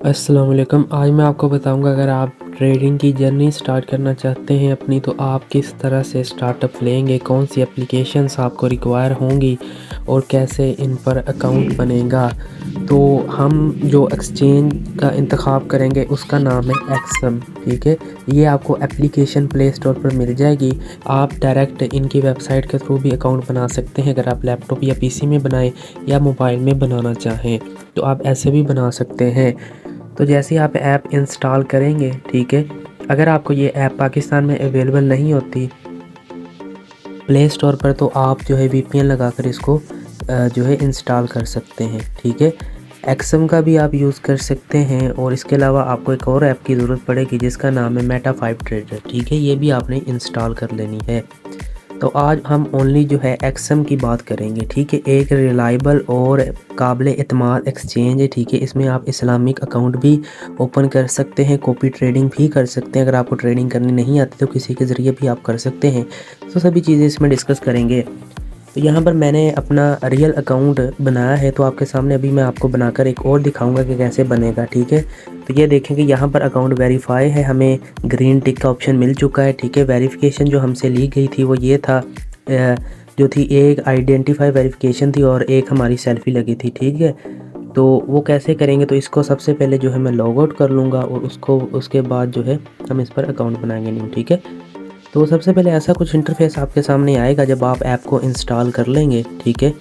अस्सलाम वालेकुम। आज मैं आपको बताऊंगा अगर आप ट्रेडिंग की जर्नी स्टार्ट करना चाहते हैं अपनी, तो आप किस तरह से स्टार्टअप लेंगे, कौन सी एप्लीकेशंस आपको रिक्वायर होंगी और कैसे इन पर अकाउंट बनेगा। तो हम जो एक्सचेंज का इंतखाब करेंगे उसका नाम है एक्सम। ठीक है, ये आपको एप्लीकेशन प्ले स्टोर पर मिल जाएगी। आप डायरेक्ट इनकी वेबसाइट के थ्रू भी अकाउंट बना सकते हैं। अगर आप लैपटॉप या पीसी में बनाएं या मोबाइल में बनाना चाहें तो आप ऐसे भी बना सकते हैं। तो जैसे आप ऐप इंस्टॉल करेंगे, ठीक है, अगर आपको ये ऐप पाकिस्तान में अवेलेबल नहीं होती प्ले स्टोर पर, तो आप जो है वीपीएन लगाकर इसको जो है इंस्टॉल कर सकते हैं। ठीक है, एक्सम का भी आप यूज़ कर सकते हैं और इसके अलावा आपको एक और ऐप की ज़रूरत पड़ेगी जिसका नाम है मेटा 5 ट्रेडर। ठीक है, ये भी आपने इंस्टॉल कर लेनी है। तो आज हम ओनली जो है एक्सम की बात करेंगे। ठीक है, एक रिलायबल और काबिल एतमाद एक्सचेंज है। ठीक है, इसमें आप इस्लामिक अकाउंट भी ओपन कर सकते हैं, कॉपी ट्रेडिंग भी कर सकते हैं। अगर आपको ट्रेडिंग करनी नहीं आती तो किसी के ज़रिए भी आप कर सकते हैं। तो सभी चीज़ें इसमें डिस्कस करेंगे। तो यहाँ पर मैंने अपना रियल अकाउंट बनाया है, तो आपके सामने अभी मैं आपको बनाकर एक और दिखाऊंगा कि कैसे बनेगा। ठीक है, तो ये देखें कि यहाँ पर अकाउंट वेरीफाई है, हमें ग्रीन टिक का ऑप्शन मिल चुका है। ठीक है, वेरिफिकेशन जो हमसे ली गई थी वो ये था, जो थी एक आइडेंटिफाई वेरिफिकेशन थी और एक हमारी सेल्फी लगी थी। ठीक है, तो वो कैसे करेंगे, तो इसको सबसे पहले जो है मैं लॉग आउट कर लूँगा और उसके बाद जो है हम इस पर अकाउंट बनाएंगे न्यू। ठीक है, तो सबसे पहले ऐसा कुछ इंटरफेस आपके सामने आएगा जब आप ऐप को इंस्टॉल कर लेंगे। ठीक है,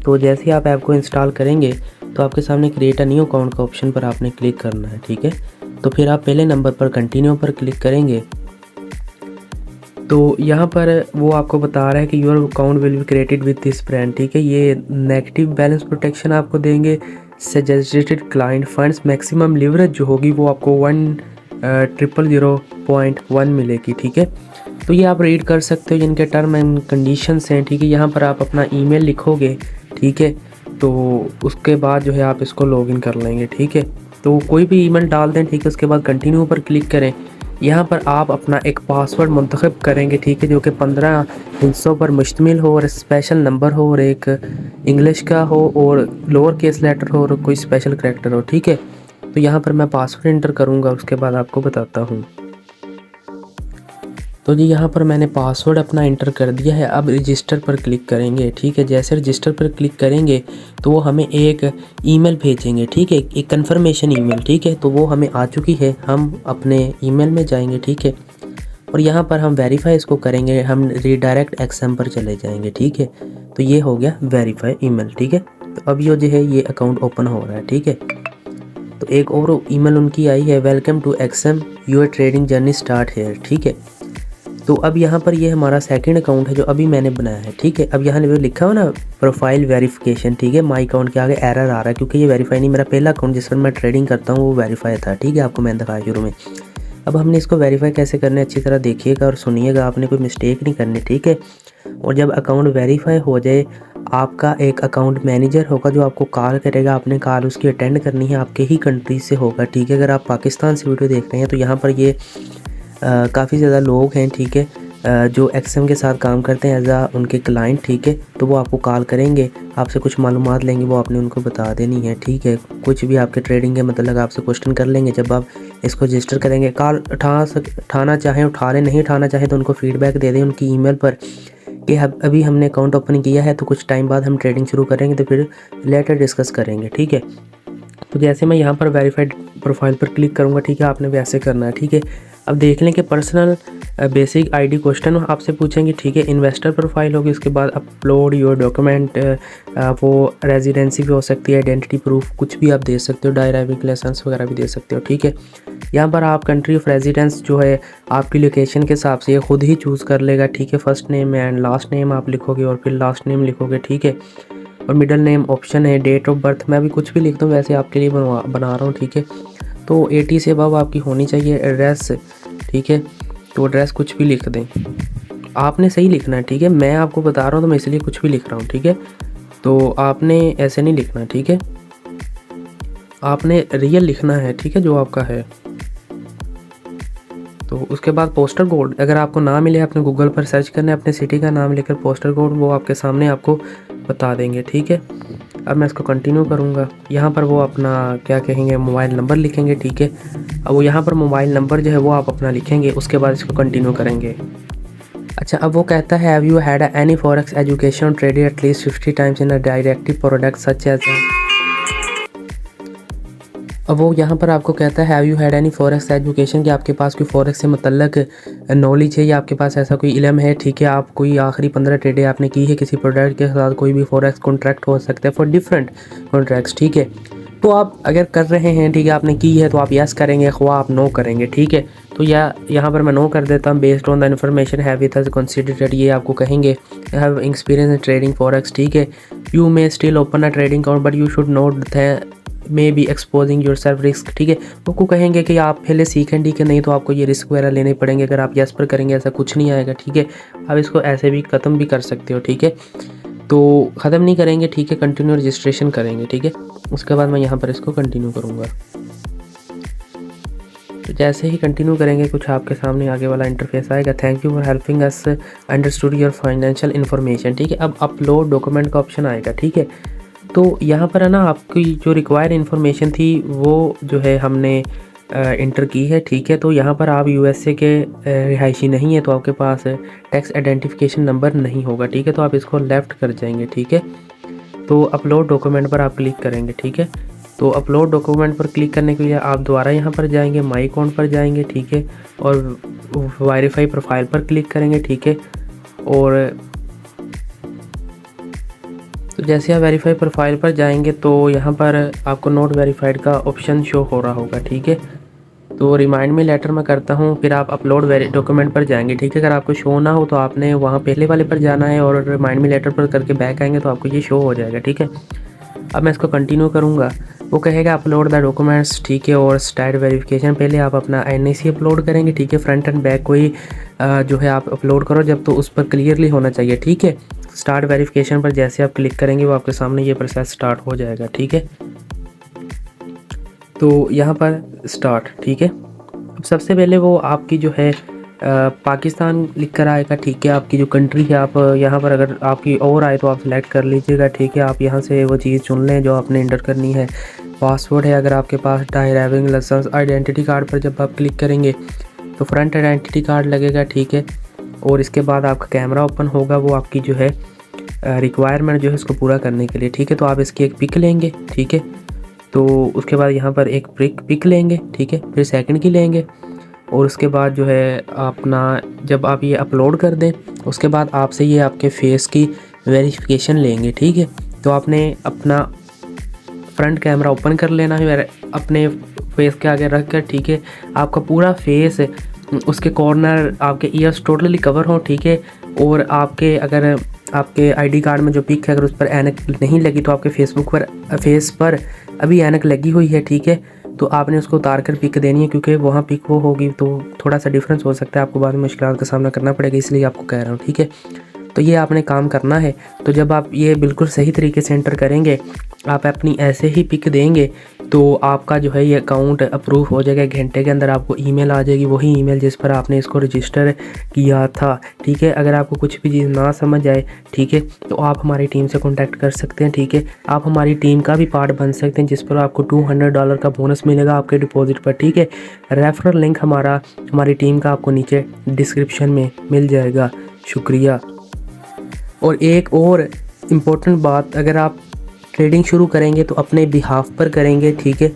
तो जैसे ही आप ऐप को इंस्टॉल करेंगे तो आपके सामने क्रिएट अ न्यू अकाउंट का ऑप्शन पर आपने क्लिक करना है। ठीक है, तो फिर आप पहले नंबर पर कंटिन्यू पर क्लिक करेंगे तो यहाँ पर वो आपको बता रहा है कि your account will be created with this brand. ठीक है, ये नेगेटिव बैलेंस प्रोटेक्शन आपको देंगे। Suggested client funds maximum leverage जो होगी वो आपको 1,000.1 मिलेगी। ठीक है, तो ये आप रीड कर सकते हो जिनके टर्म एंड कंडीशंस हैं। ठीक है, यहाँ पर आप अपना ईमेल लिखोगे। ठीक है, तो उसके बाद जो है आप इसको लॉगिन कर लेंगे। ठीक है, तो कोई भी ईमेल डाल दें। ठीक है, उसके बाद कंटिन्यू पर क्लिक करें। यहाँ पर आप अपना एक पासवर्ड मुंतखब करेंगे। ठीक है, जो कि 15 हिस्सों पर मुश्तमिल हो और स्पेशल नंबर हो और एक इंग्लिश का हो और लोअर केस लेटर हो और कोई स्पेशल करैक्टर हो। ठीक है, तो यहाँ पर मैं पासवर्ड इंटर करूँगा, उसके बाद आपको बताता हूँ। तो जी यहाँ पर मैंने पासवर्ड अपना इंटर कर दिया है। अब रजिस्टर पर क्लिक करेंगे। ठीक है, जैसे रजिस्टर पर क्लिक करेंगे तो वो हमें एक ईमेल भेजेंगे। ठीक है, एक कंफर्मेशन ईमेल। ठीक है, तो वो हमें आ चुकी है। हम अपने ईमेल में जाएंगे। ठीक है, और यहाँ पर हम वेरीफाई इसको करेंगे, हम रीडायरेक्ट एक्सएम पर चले जाएंगे। ठीक है, तो ये हो गया वेरीफाई ईमेल। ठीक है, तो अब ये जो है ये अकाउंट ओपन हो रहा है। ठीक है, तो एक और ईमेल उनकी आई है, welcome to XM, your trading journey start here. ठीक है, तो अब यहाँ पर ये हमारा सेकंड अकाउंट है जो अभी मैंने बनाया है। ठीक है, अब यहाँ लिखा हो ना प्रोफाइल वेरिफिकेशन। ठीक है, माई अकाउंट के आगे एरर आ रहा है क्योंकि ये वेरीफाई नहीं, मेरा पहला अकाउंट जिस पर मैं ट्रेडिंग करता हूँ वो वेरीफाई था। ठीक है, आपको मैंने दिखाया शुरू में। अब हमने इसको वेरीफाई कैसे करना है अच्छी तरह देखिएगा और सुनिएगा, आपने कोई मिस्टेक नहीं करनी। ठीक है, और जब अकाउंट वेरीफाई हो जाए आपका एक अकाउंट मैनेजर होगा जो आपको कॉल करेगा। आपने कॉल उसकी अटेंड करनी है, आपके ही कंट्री से होगा। ठीक है, अगर आप पाकिस्तान से वीडियो देख रहे हैं तो यहाँ पर ये काफ़ी ज़्यादा लोग हैं। ठीक है, जो एक्सएम के साथ काम करते हैं एज आ उनके क्लाइंट। ठीक है, तो वो आपको कॉल करेंगे, आपसे कुछ मालूमात लेंगे, वो आपने उनको बता देनी है। ठीक है, कुछ भी आपके ट्रेडिंग के मतलब आपसे क्वेश्चन कर लेंगे। जब आप इसको रजिस्टर करेंगे, कॉल उठाना चाहें उठा लें, नहीं उठाना चाहें तो उनको फीडबैक दे दें उनकी ईमेल पर कि अभी हमने अकाउंट ओपन किया है, तो कुछ टाइम बाद हम ट्रेडिंग शुरू करेंगे, तो फिर लेटर डिस्कस करेंगे। ठीक है, तो जैसे मैं यहाँ पर वेरीफाइड प्रोफाइल पर क्लिक करूँगा, ठीक है, आपने वैसे करना है। ठीक है, अब देख लें कि पर्सनल बेसिक आईडी क्वेश्चन आपसे पूछेंगे। ठीक है, इन्वेस्टर प्रोफाइल होगी, उसके बाद अपलोड योर डॉक्यूमेंट, वो रेजिडेंसी भी हो सकती है, आइडेंटिटी प्रूफ कुछ भी आप दे सकते हो, ड्राइविंग लाइसेंस वगैरह भी दे सकते हो। ठीक है, यहाँ पर आप कंट्री ऑफ रेजिडेंस जो है आपकी लोकेशन के हिसाब से ये खुद ही चूज़ कर लेगा। ठीक है, first name and last name आप लिखोगे और फिर लास्ट नेम लिखोगे। ठीक है, और मिडिल नेम ऑप्शन है, डेट ऑफ बर्थ मैं भी कुछ भी लिख दूँ, वैसे आपके लिए बना रहा हूँ। ठीक है, तो 80 से अबव आपकी होनी चाहिए। एड्रेस, ठीक है, तो एड्रेस कुछ भी लिख दें, आपने सही लिखना है। ठीक है, मैं आपको बता रहा हूँ तो मैं इसलिए कुछ भी लिख रहा हूँ। ठीक है, तो आपने ऐसे नहीं लिखना। ठीक है, आपने रियल लिखना है। ठीक है, जो आपका है। तो उसके बाद पोस्टल कोड अगर आपको ना मिले, आपने गूगल पर सर्च करना है, अपने सिटी का नाम लेकर पोस्टल कोड वो आपके सामने आपको बता देंगे। ठीक है, अब मैं इसको कंटिन्यू करूँगा। यहाँ पर वो अपना क्या कहेंगे, मोबाइल नंबर लिखेंगे, ठीक है। अब वो यहाँ पर मोबाइल नंबर जो है वो आप अपना लिखेंगे, उसके बाद इसको कंटिन्यू करेंगे। अच्छा, अब वो कहता है have you had any forex education traded at least 50 times in a directive product such as. अब वो यहाँ पर आपको कहता है have you had any forex education, कि आपके पास कोई फॉरेक्स से मतलब नॉलेज है या आपके पास ऐसा कोई इल्म है, ठीक है। आप कोई आखिरी 15 ट्रेडें आपने की है किसी प्रोडक्ट के साथ, कोई भी फॉरेक्स कॉन्ट्रैक्ट हो सकता है फॉर डिफरेंट कॉन्ट्रैक्ट्स, ठीक है। तो आप अगर कर रहे हैं, ठीक है, आपने की है तो आप यस करेंगे, ख्वा आप नो करेंगे, ठीक है। तो यहाँ पर मैं नो कर देता हूँ। Based on the information have with us considered, ये आपको कहेंगे have experience in trading forex, ठीक है। You may still open a trading account but you should note may be exposing your self risk, ठीक है। तो आपको कहेंगे कि आप पहले सीखें, ठीक है, नहीं तो आपको ये रिस्क वगैरह लेने पड़ेंगे। अगर आप यस पर करेंगे ऐसा कुछ नहीं आएगा, ठीक है। आप इसको ऐसे भी ख़त्म भी कर सकते हो, ठीक है। तो ख़त्म नहीं करेंगे, ठीक है, कंटिन्यू रजिस्ट्रेशन करेंगे, ठीक है। उसके बाद मैं यहाँ पर इसको कंटिन्यू करूँगा। तो जैसे ही कंटिन्यू करेंगे कुछ आपके सामने आगे वाला इंटरफेस आएगा, thank you for helping us understood your financial information, ठीक है। अब अपलोड डॉक्यूमेंट का ऑप्शन आएगा, ठीक है। तो यहाँ पर है ना, आपकी जो रिक्वायर्ड इन्फॉर्मेशन थी वो जो है हमने इंटर की है, ठीक है। तो यहाँ पर आप यूएसए के रिहायशी नहीं है तो आपके पास टैक्स आइडेंटिफिकेशन नंबर नहीं होगा, ठीक है। तो आप इसको लेफ़्ट कर जाएंगे, ठीक है। तो अपलोड डॉक्यूमेंट पर आप क्लिक करेंगे, ठीक है। तो अपलोड डॉक्यूमेंट पर क्लिक करने के लिए आप दोबारा यहाँ पर जाएंगे, माई अकाउंट पर जाएंगे, ठीक है, और वेरीफाई प्रोफाइल पर क्लिक करेंगे, ठीक है। और तो जैसे आप वेरीफाई प्रोफाइल पर जाएंगे तो यहाँ पर आपको नोट वेरीफाइड का ऑप्शन शो हो रहा होगा, ठीक है। तो रिमाइंड मी लेटर मैं करता हूँ, फिर आप अपलोड डॉक्यूमेंट पर जाएंगे, ठीक है। अगर आपको शो ना हो तो आपने वहाँ पहले वाले पर जाना है और रिमाइंड मी लेटर पर करके बैक आएंगे तो आपको ये शो हो जाएगा, ठीक है। अब मैं इसको कंटिन्यू करूँगा। वो कहेगा अपलोड द डॉक्यूमेंट्स, ठीक है, और स्टार्ट वेरिफिकेशन। पहले आप अपना NIC अपलोड करेंगे, ठीक है। फ्रंट एंड बैक कोई जो है आप अपलोड करो जब, तो उस पर क्लियरली होना चाहिए, ठीक है। स्टार्ट वेरिफिकेशन पर जैसे आप क्लिक करेंगे वो आपके सामने ये प्रोसेस स्टार्ट हो जाएगा, ठीक है। तो यहाँ पर स्टार्ट, ठीक है। अब सबसे पहले वो आपकी जो है पाकिस्तान लिख कर आएगा, ठीक है। आपकी जो कंट्री है, आप यहाँ पर अगर आपकी और आए तो आप सिलेक्ट कर लीजिएगा, ठीक है। आप यहाँ से वो चीज़ चुन लें जो आपने इंटर करनी है। पासवर्ड है अगर आपके पास, ड्राइविंग लाइसेंस, आइडेंटिटी कार्ड पर जब आप क्लिक करेंगे तो फ्रंट आइडेंटिटी कार्ड लगेगा, ठीक है। और इसके बाद आपका कैमरा ओपन होगा, वो आपकी जो है रिक्वायरमेंट जो है इसको पूरा करने के लिए, ठीक है। तो आप इसकी एक पिक लेंगे, ठीक है। तो उसके बाद यहाँ पर एक पिक लेंगे, ठीक है, फिर सेकंड की लेंगे। और उसके बाद जो है अपना जब आप ये अपलोड कर दें उसके बाद आपसे ये आपके फेस की वेरिफिकेशन लेंगे, ठीक है। तो आपने अपना फ्रंट कैमरा ओपन कर लेना है अपने फेस के आगे रख कर, ठीक है। आपका पूरा फेस, उसके कॉर्नर, आपके ईयर्स टोटली कवर हो, ठीक है। और आपके अगर आपके ID कार्ड में जो पिक है अगर उस पर ऐनक नहीं लगी तो आपके फेस पर अभी ऐनक लगी हुई है, ठीक है। तो आपने उसको उतार कर पिक देनी है, क्योंकि वहाँ पिक वो होगी तो थोड़ा सा डिफरेंस हो सकता है, आपको बाद में मुश्किलात का सामना करना पड़ेगा, इसलिए आपको कह रहा हूँ, ठीक है। तो ये आपने काम करना है। तो जब आप ये बिल्कुल सही तरीके से एंटर करेंगे, आप अपनी ऐसे ही पिक देंगे तो आपका जो है ये अकाउंट अप्रूव हो जाएगा। घंटे के अंदर आपको ईमेल आ जाएगी, वही ईमेल जिस पर आपने इसको रजिस्टर किया था, ठीक है। अगर आपको कुछ भी चीज़ ना समझ आए, ठीक है, तो आप हमारी टीम से कॉन्टैक्ट कर सकते हैं, ठीक है। आप हमारी टीम का भी पार्ट बन सकते हैं जिस पर आपको $200 का बोनस मिलेगा आपके डिपॉजिट पर, ठीक है। रेफरल लिंक हमारी टीम का आपको नीचे डिस्क्रिप्शन में मिल जाएगा। शुक्रिया। और एक और इम्पोर्टेंट बात, अगर आप ट्रेडिंग शुरू करेंगे तो अपने बिहाफ पर करेंगे, ठीक है।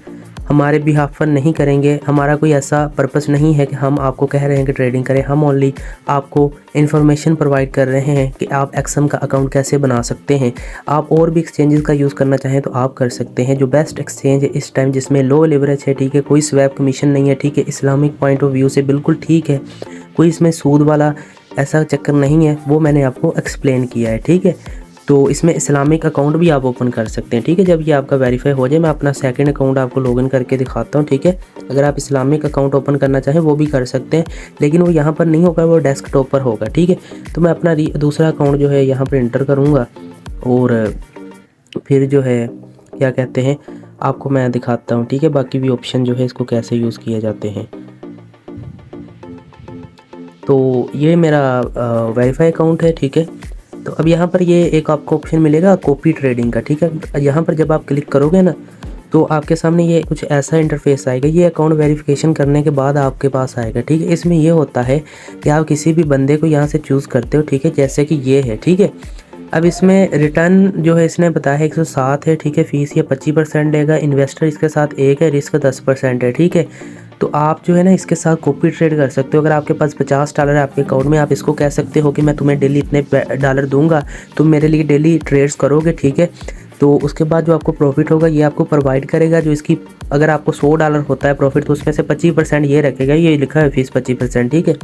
हमारे बिहाफ पर नहीं करेंगे। हमारा कोई ऐसा पर्पस नहीं है कि हम आपको कह रहे हैं कि ट्रेडिंग करें। हम ओनली आपको इन्फॉर्मेशन प्रोवाइड कर रहे हैं कि आप एक्सएम का अकाउंट कैसे बना सकते हैं। आप और भी एक्सचेंजेस का यूज़ करना चाहें तो आप कर सकते हैं। जो बेस्ट एक्सचेंज है इस टाइम जिसमें लो लेवरेज है, ठीक है, कोई स्वैप कमीशन नहीं है, ठीक है, इस्लामिक पॉइंट ऑफ व्यू से बिल्कुल ठीक है, कोई इसमें सूद वाला ऐसा चक्कर नहीं है, वो मैंने आपको एक्सप्लेन किया है, ठीक है। तो इसमें इस्लामिक अकाउंट भी आप ओपन कर सकते हैं, ठीक है। जब ये आपका वेरीफाई हो जाए मैं अपना सेकंड अकाउंट आपको लॉगिन करके दिखाता हूँ, ठीक है। अगर आप इस्लामिक अकाउंट ओपन करना चाहें वो भी कर सकते हैं, लेकिन वो यहाँ पर नहीं होगा, वो डेस्कटॉप पर होगा, ठीक है। तो मैं अपना दूसरा अकाउंट जो है यहाँ पर इंटर करूँगा और फिर जो है क्या कहते हैं आपको मैं दिखाता हूँ, ठीक है। बाकी भी ऑप्शन जो है इसको कैसे यूज़ किए जाते हैं। तो ये मेरा वेरीफाई अकाउंट है, ठीक है। तो अब यहाँ पर ये एक आपको ऑप्शन मिलेगा कॉपी ट्रेडिंग का, ठीक है। यहाँ पर जब आप क्लिक करोगे ना तो आपके सामने ये कुछ ऐसा इंटरफेस आएगा। ये अकाउंट वेरिफिकेशन करने के बाद आपके पास आएगा, ठीक है। इसमें ये होता है कि आप किसी भी बंदे को यहाँ से चूज़ करते हो, ठीक है, जैसे कि ये है, ठीक है। अब इसमें रिटर्न जो है इसने बताया है 107 है, ठीक है। फीस ये 25% देगा। इन्वेस्टर इसके साथ 1 है, रिस्क 10% है, ठीक है। तो आप जो है ना इसके साथ कॉपी ट्रेड कर सकते हो। अगर आपके पास $50 है आपके अकाउंट में, आप इसको कह सकते हो कि मैं तुम्हें डेली इतने डॉलर दूंगा, तुम मेरे लिए डेली ट्रेड्स करोगे, ठीक है। तो उसके बाद जो आपको प्रॉफिट होगा ये आपको प्रोवाइड करेगा। जो इसकी अगर आपको $100 होता है प्रॉफिट तो उसमें से 25% ये रखेगा। ये लिखा है फीस 25%, ठीक है।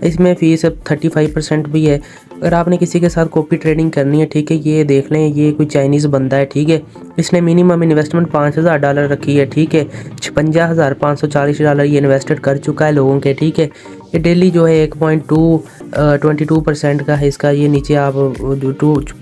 इसमें फ़ीस 35% भी है। अगर आपने किसी के साथ कॉपी ट्रेडिंग करनी है, ठीक है, ये देख लें, ये कोई चाइनीज़ बंदा है, ठीक है। इसने मिनिमम इन्वेस्टमेंट $5000 रखी है, ठीक है। $56,540 ये इन्वेस्टेड कर चुका है लोगों के, ठीक है। ये डेली जो है 1.22% का है इसका। ये नीचे आप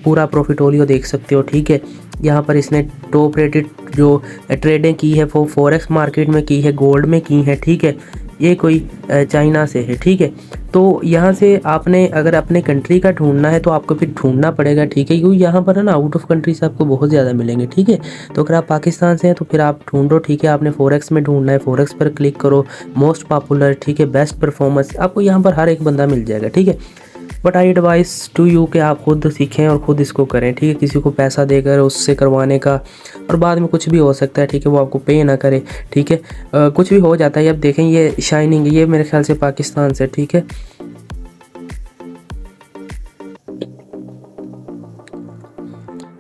पूरा प्रॉफिटोलियो देख सकते हो, ठीक है। यहाँ पर इसने टॉप रेटेड जो ट्रेडें की है वो फॉरेक्स मार्केट में की है, गोल्ड में की है, ठीक है। ये कोई चाइना से है, ठीक है। तो यहाँ से आपने अगर अपने कंट्री का ढूंढना है तो आपको फिर ढूंढना पड़ेगा, ठीक है, क्योंकि यहाँ पर है ना आउट ऑफ कंट्री से आपको बहुत ज़्यादा मिलेंगे, ठीक है। तो अगर आप पाकिस्तान से हैं तो फिर आप ढूंढो, ठीक है। आपने फॉरेक्स में ढूंढना है, फॉरेक्स पर क्लिक करो, मोस्ट पॉपुलर, ठीक है, बेस्ट परफॉर्मेंस, आपको यहाँ पर हर एक बंदा मिल जाएगा, ठीक है। But I advice to you कि आप खुद सीखें और ख़ुद इसको करें, ठीक है। किसी को पैसा देकर उससे करवाने का, और बाद में कुछ भी हो सकता है, ठीक है, वो आपको पे ना करे, ठीक है। कुछ भी हो जाता है। अब देखें ये शाइनिंग, ये मेरे ख्याल से पाकिस्तान से, ठीक है।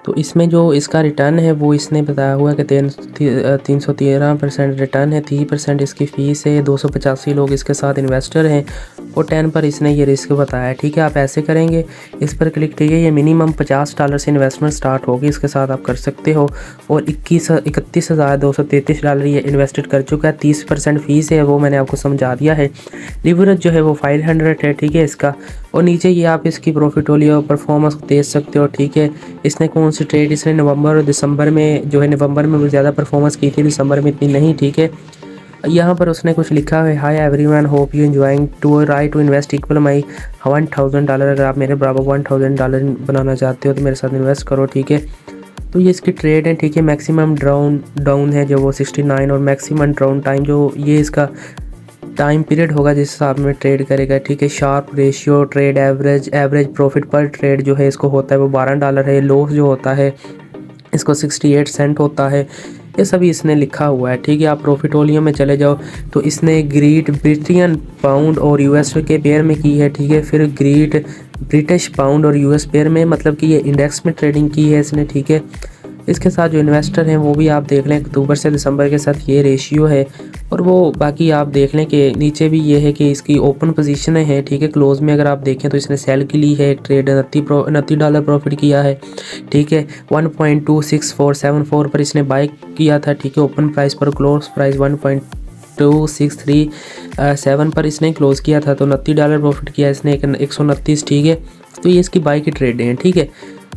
तो इसमें जो इसका रिटर्न है वो इसने बताया हुआ है कि 313% रिटर्न है, 30% इसकी फ़ीस है, 285 लोग इसके साथ इन्वेस्टर हैं और 10 पर इसने ये रिस्क बताया है, ठीक है। आप ऐसे करेंगे, इस पर क्लिक कीजिए। ये मिनिमम $50 से इन्वेस्टमेंट स्टार्ट होगी, इसके साथ आप कर सकते हो। और $31,233 ये इन्वेस्टेड कर चुका है। 30% फ़ीस है, वो मैंने आपको समझा दिया है। लिवरेज जो है वो 500 है, ठीक है इसका। और नीचे ये आप इसकी प्रॉफिटोलियो परफॉर्मेंस देख सकते हो, ठीक है। इसने कौन सी ट्रेड इसने नवंबर और दिसंबर में जो है, नवंबर में ज़्यादा परफॉर्मेंस की थी, दिसंबर में इतनी नहीं, ठीक है। यहाँ पर उसने कुछ लिखा है, hi everyone, hope you enjoying to right to invest equal my $1000। अगर आप मेरे बराबर $1000 बनाना चाहते हो तो मेरे साथ इन्वेस्ट करो, ठीक है। तो ये इसकी ट्रेड है, ठीक है। मैक्सिमम डाउन है जो वो 69 और मैक्सिमम डाउन टाइम जो ये इसका टाइम पीरियड होगा जिस हिसाब में ट्रेड करेगा, ठीक है। Sharpe ratio trade average profit पर ट्रेड जो है इसको होता है वो $12 है। लॉस जो होता है इसको 68 सेंट होता है। ये सभी इसने लिखा हुआ है, ठीक है। आप प्रॉफिटोलियो में चले जाओ तो इसने ग्रीट ब्रिटियन पाउंड और यूएस के पेयर में की है, ठीक है। फिर ग्रीट ब्रिटिश पाउंड और यूएस पेयर में, मतलब कि ये इंडेक्स में ट्रेडिंग की है इसने, ठीक है। इसके साथ जो इन्वेस्टर हैं वो भी आप देख लें, अक्टूबर से दिसंबर के साथ ये रेशियो है। और वो बाकी आप देख लें कि नीचे भी ये है कि इसकी ओपन पोजीशन है, ठीक है। क्लोज में अगर आप देखें तो इसने सेल की ली है, एक ट्रेड $29 प्रॉफिट किया है, ठीक है। 1.26474 पर इसने बाई किया था, ठीक है। ओपन प्राइस पर, क्लोज प्राइस 1.2637 पर इसने क्लोज किया था, तो $29 प्रॉफिट किया इसने, 129, ठीक है। तो ये इसकी बाई की ट्रेडें हैं, ठीक है।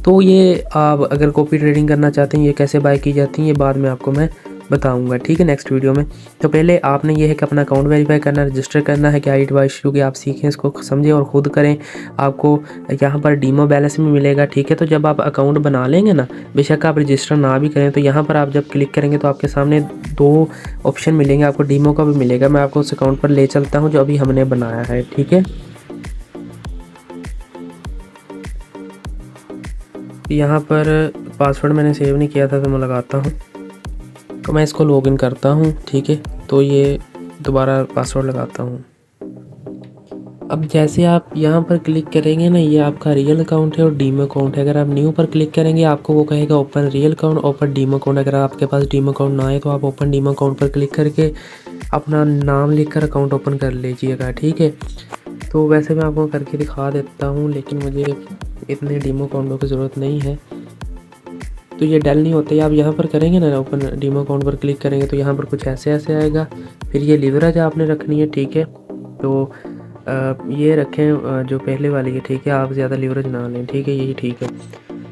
तो ये आप अगर कॉपी ट्रेडिंग करना चाहते हैं, ये कैसे बाय की जाती हैं, ये बाद में आपको मैं बताऊंगा, ठीक है, नेक्स्ट वीडियो में। तो पहले आपने ये है कि अपना अकाउंट वेरीफाई करना, रजिस्टर करना है। क्या एडवाइस कि आप सीखें, इसको समझें और ख़ुद करें। आपको यहाँ पर डीमो बैलेंस भी मिलेगा, ठीक है। तो जब आप अकाउंट बना लेंगे ना, बेशक आप रजिस्टर ना भी करें, तो यहाँ पर आप जब क्लिक करेंगे तो आपके सामने 2 ऑप्शन मिलेंगे। आपको डीमो का भी मिलेगा। मैं आपको उस अकाउंट पर ले चलता हूँ जो अभी हमने बनाया है, ठीक है। यहाँ पर पासवर्ड मैंने सेव नहीं किया था तो मैं लगाता हूँ, तो मैं इसको लॉगिन करता हूँ, ठीक है। तो ये दोबारा पासवर्ड लगाता हूँ। अब जैसे आप यहाँ पर क्लिक करेंगे ना, ये आपका रियल अकाउंट है और डीमो अकाउंट है। अगर आप न्यू पर क्लिक करेंगे आपको वो कहेगा open real account, open demo account. अगर आपके पास डीमो अकाउंट ना है तो आप ओपन डीमो अकाउंट पर क्लिक करके अपना नाम लिखकर अकाउंट ओपन कर लीजिएगा, ठीक है। तो वैसे मैं आपको करके दिखा देता हूँ, लेकिन मुझे इतने डीमो अकाउंटों की ज़रूरत नहीं है, तो ये डल नहीं होते। आप यहाँ पर करेंगे ना, ओपन डीमो अकाउंट पर क्लिक करेंगे तो यहाँ पर कुछ ऐसे आएगा। फिर ये लिवरेज आपने रखनी है, ठीक है। तो ये रखें जो पहले वाली है, ठीक है। आप ज़्यादा लिवरेज ना लें, ठीक है, यही ठीक है।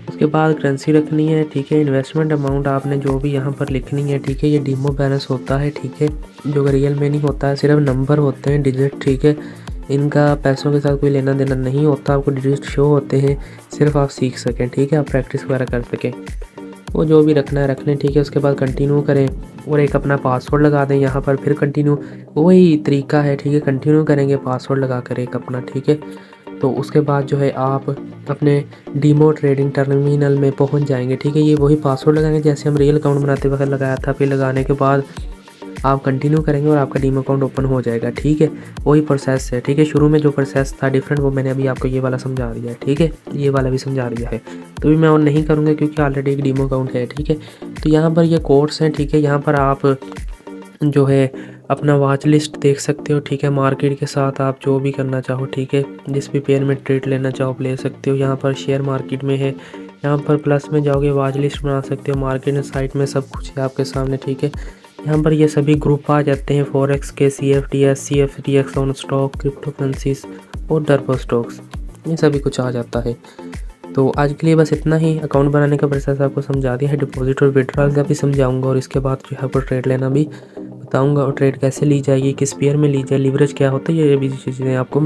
उसके बाद करेंसी रखनी है, ठीक है। इन्वेस्टमेंट अमाउंट आपने जो भी यहाँ पर लिखनी है, ठीक है। ये डीमो बैलेंस होता है, ठीक है, जो रियल में नहीं होता है, सिर्फ नंबर होते हैं, डिजिट, ठीक है। इनका पैसों के साथ कोई लेना देना नहीं होता, आपको डिजिट शो होते हैं, सिर्फ आप सीख सकें, ठीक है, आप प्रैक्टिस वगैरह कर सकें। वो जो भी रखना है रख लें, ठीक है। उसके बाद कंटिन्यू करें और एक अपना पासवर्ड लगा दें यहाँ पर, फिर कंटिन्यू, वही तरीका है, ठीक है। कंटिन्यू करेंगे पासवर्ड लगा कर एक अपना, ठीक है। तो उसके बाद जो है आप अपने डीमो ट्रेडिंग टर्मिनल में पहुंच जाएंगे, ठीक है। ये वही पासवर्ड लगाएंगे जैसे हम रियल अकाउंट बनाते वक्त लगाया था। फिर लगाने के बाद आप कंटिन्यू करेंगे और आपका डीमो अकाउंट ओपन हो जाएगा, ठीक है। वही प्रोसेस है, ठीक है। शुरू में जो प्रोसेस था डिफरेंट, वो मैंने अभी आपको ये वाला समझा दिया है, ठीक है। ये वाला भी समझा दिया है, तो भी मैं और नहीं करूँगा क्योंकि ऑलरेडी एक डीमो अकाउंट है, ठीक है। तो यहाँ पर ये कोर्स हैं, ठीक है। यहाँ पर आप जो है अपना वॉच लिस्ट देख सकते हो, ठीक है। मार्केट के साथ आप जो भी करना चाहो, ठीक है, जिस भी पेयर में ट्रेड लेना चाहो आप ले सकते हो। यहाँ पर शेयर मार्केट में है, यहाँ पर प्लस में जाओगे वॉच लिस्ट बना सकते हो। मार्केट साइट में सब कुछ है आपके सामने, ठीक है। यहाँ पर ये सभी ग्रुप आ जाते हैं, फॉरेक्स के, CFDS, CFDX on stock, crypto currencies और डरबो स्टॉक्स, ये सभी कुछ आ जाता है। तो आज के लिए बस इतना ही। अकाउंट बनाने का प्रोसेस आपको समझा दिया है, डिपॉजिट और विड्रॉल का भी समझाऊंगा, और इसके बाद जो है आपको ट्रेड लेना भी बताऊंगा, और ट्रेड कैसे ली जाएगी, किस पेयर में ली जाए, लीवरेज क्या होता है, ये भी चीज़ें आपको